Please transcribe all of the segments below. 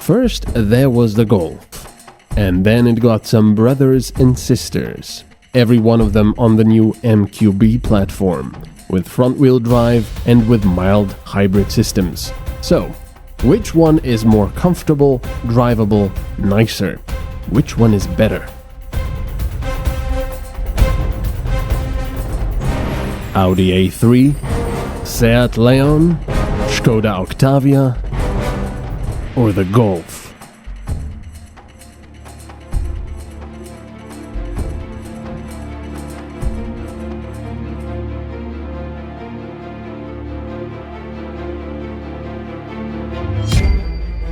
First, there was the Golf. And then it got some brothers and sisters. Every one of them on the new MQB platform, with front-wheel drive and with mild hybrid systems. So, which one is more comfortable, drivable, nicer? Which one is better? Audi A3, Seat Leon, Skoda Octavia, or the Golf?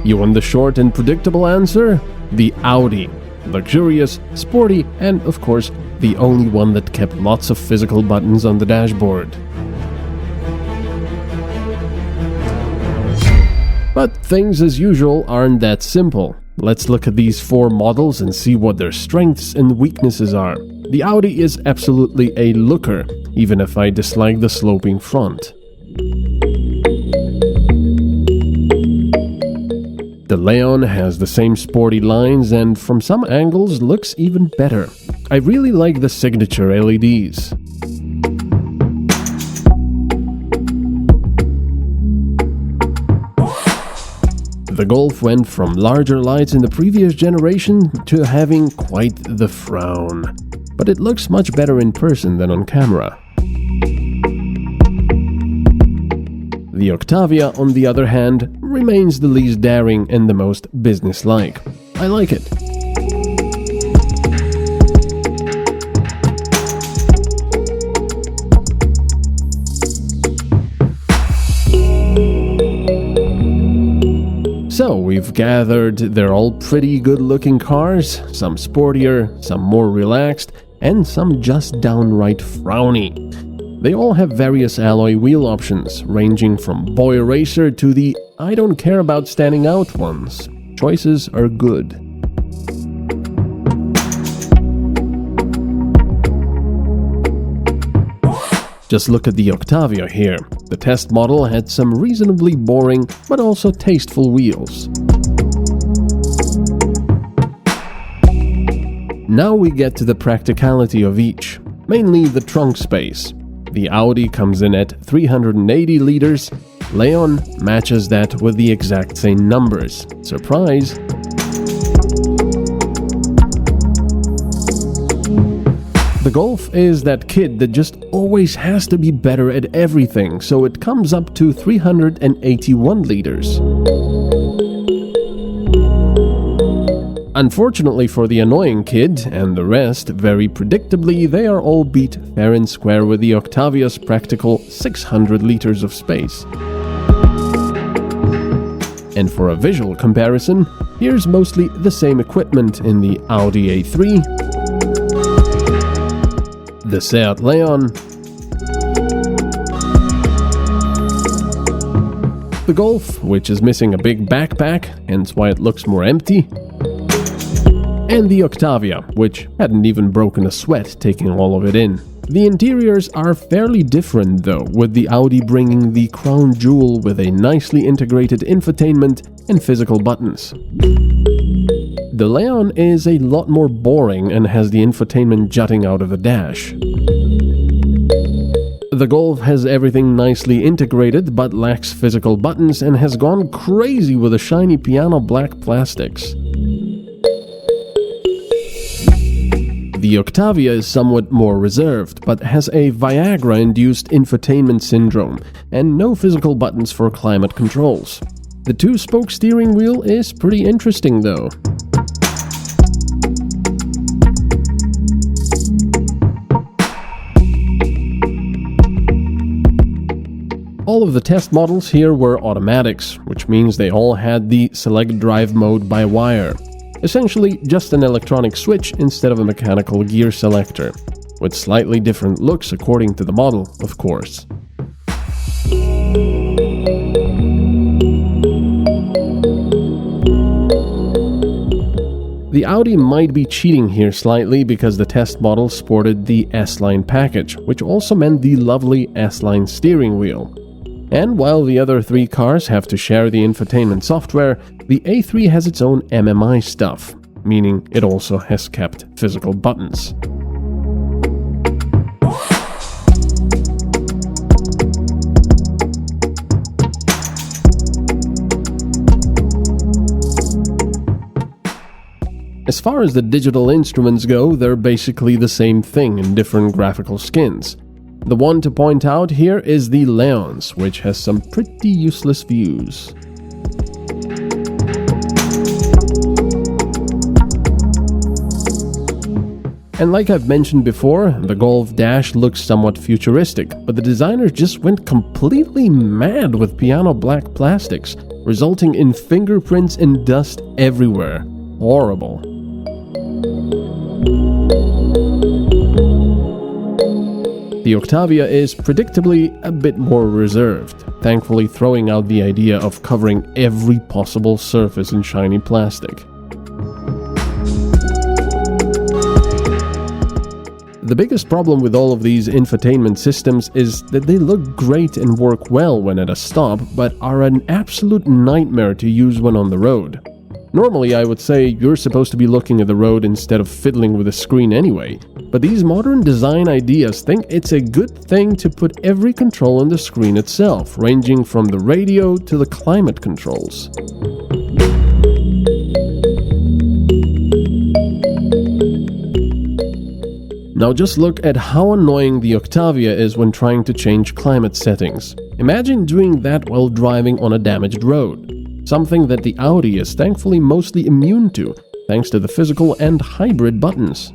You want the short and predictable answer? The Audi. Luxurious, sporty, and of course, the only one that kept lots of physical buttons on the dashboard. But things as usual aren't that simple. Let's look at these four models and see what their strengths and weaknesses are. The Audi is absolutely a looker, even if I dislike the sloping front. The Leon has the same sporty lines and from some angles looks even better. I really like the signature LEDs. The Golf went from larger lights in the previous generation to having quite the frown. But it looks much better in person than on camera. The Octavia, on the other hand, remains the least daring and the most businesslike. I like it. So we've gathered they're all pretty good-looking cars, some sportier, some more relaxed, and some just downright frowny. They all have various alloy wheel options, ranging from boy racer to the I don't care about standing out ones. Choices are good. Just look at the Octavia here. The test model had some reasonably boring but also tasteful wheels. Now we get to the practicality of each, mainly the trunk space. The Audi comes in at 380 liters, Leon matches that with the exact same numbers. Surprise! The Golf is that kid that just always has to be better at everything, so it comes up to 381 liters. Unfortunately for the annoying kid and the rest, very predictably, they are all beat fair and square with the Octavia's practical 600 liters of space. And for a visual comparison, here's mostly the same equipment in the Audi A3, the Seat Leon, the Golf, which is missing a big backpack, hence why it looks more empty, and the Octavia, which hadn't even broken a sweat taking all of it in. The interiors are fairly different though, with the Audi bringing the crown jewel with a nicely integrated infotainment and physical buttons. The Leon is a lot more boring and has the infotainment jutting out of the dash. The Golf has everything nicely integrated but lacks physical buttons and has gone crazy with the shiny piano black plastics. The Octavia is somewhat more reserved, but has a Viagra-induced infotainment syndrome and no physical buttons for climate controls. The two-spoke steering wheel is pretty interesting though. All of the test models here were automatics, which means they all had the select drive mode by wire. Essentially just an electronic switch instead of a mechanical gear selector, with slightly different looks according to the model, of course. The Audi might be cheating here slightly because the test model sported the S-Line package, which also meant the lovely S-Line steering wheel. And while the other three cars have to share the infotainment software, the A3 has its own MMI stuff, meaning it also has kept physical buttons. As far as the digital instruments go, they're basically the same thing in different graphical skins. The one to point out here is the Leon's, which has some pretty useless views. And like I've mentioned before, the Golf Dash looks somewhat futuristic, but the designers just went completely mad with piano black plastics, resulting in fingerprints and dust everywhere. Horrible. The Octavia is predictably a bit more reserved, thankfully throwing out the idea of covering every possible surface in shiny plastic. The biggest problem with all of these infotainment systems is that they look great and work well when at a stop, but are an absolute nightmare to use when on the road. Normally, I would say you're supposed to be looking at the road instead of fiddling with a screen anyway, but these modern design ideas think it's a good thing to put every control on the screen itself, ranging from the radio to the climate controls. Now just look at how annoying the Octavia is when trying to change climate settings. Imagine doing that while driving on a damaged road. Something that the Audi is thankfully mostly immune to, thanks to the physical and hybrid buttons.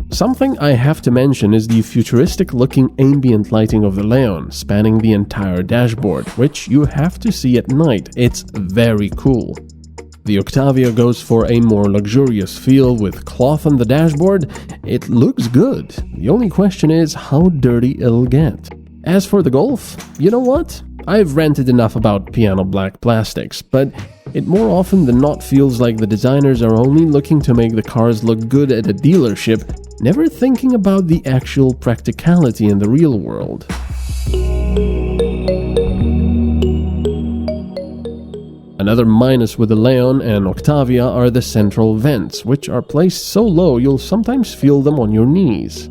Something I have to mention is the futuristic-looking ambient lighting of the Leon, spanning the entire dashboard, which you have to see at night. It's very cool. The Octavia goes for a more luxurious feel with cloth on the dashboard. It looks good. The only question is how dirty it'll get. As for the Golf, you know what? I've ranted enough about piano black plastics, but it more often than not feels like the designers are only looking to make the cars look good at a dealership, never thinking about the actual practicality in the real world. Another minus with the Leon and Octavia are the central vents, which are placed so low you'll sometimes feel them on your knees.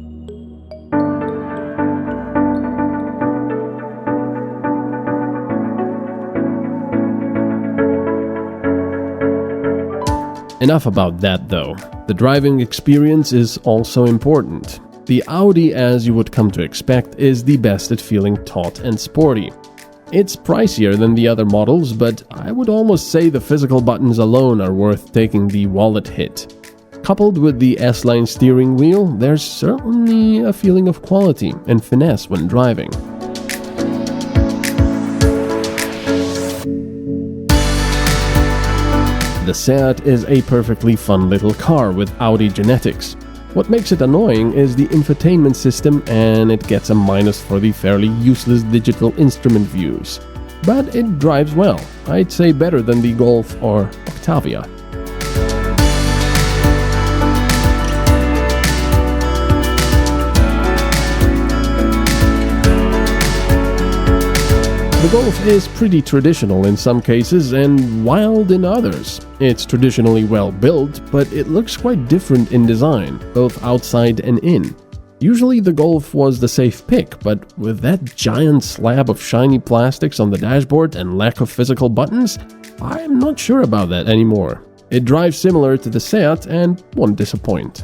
Enough about that though. The driving experience is also important. The Audi, as you would come to expect, is the best at feeling taut and sporty. It's pricier than the other models, but I would almost say the physical buttons alone are worth taking the wallet hit. Coupled with the S-Line steering wheel, there's certainly a feeling of quality and finesse when driving. The Seat is a perfectly fun little car with Audi genetics. What makes it annoying is the infotainment system, and it gets a minus for the fairly useless digital instrument views. But it drives well. I'd say better than the Golf or Octavia. The Golf is pretty traditional in some cases and wild in others. It's traditionally well built, but it looks quite different in design, both outside and in. Usually the Golf was the safe pick, but with that giant slab of shiny plastics on the dashboard and lack of physical buttons, I'm not sure about that anymore. It drives similar to the Seat and won't disappoint.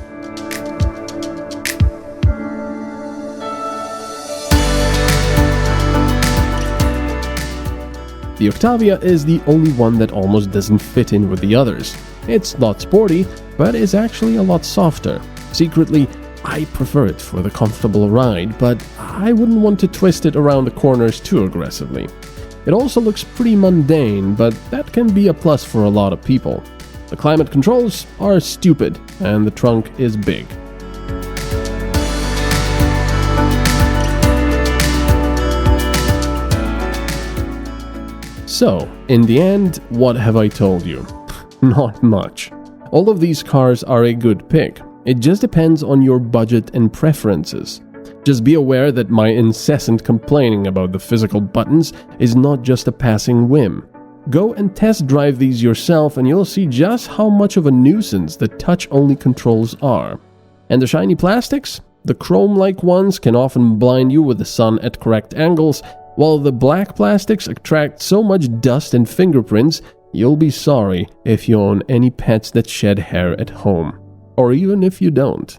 The Octavia is the only one that almost doesn't fit in with the others. It's not sporty, but is actually a lot softer. Secretly, I prefer it for the comfortable ride, but I wouldn't want to twist it around the corners too aggressively. It also looks pretty mundane, but that can be a plus for a lot of people. The climate controls are stupid, and the trunk is big. So, in the end, what have I told you? Not much. All of these cars are a good pick. It just depends on your budget and preferences. Just be aware that my incessant complaining about the physical buttons is not just a passing whim. Go and test drive these yourself and you'll see just how much of a nuisance the touch-only controls are. And the shiny plastics? The chrome-like ones can often blind you with the sun at correct angles, while the black plastics attract so much dust and fingerprints, you'll be sorry if you own any pets that shed hair at home. Or even if you don't.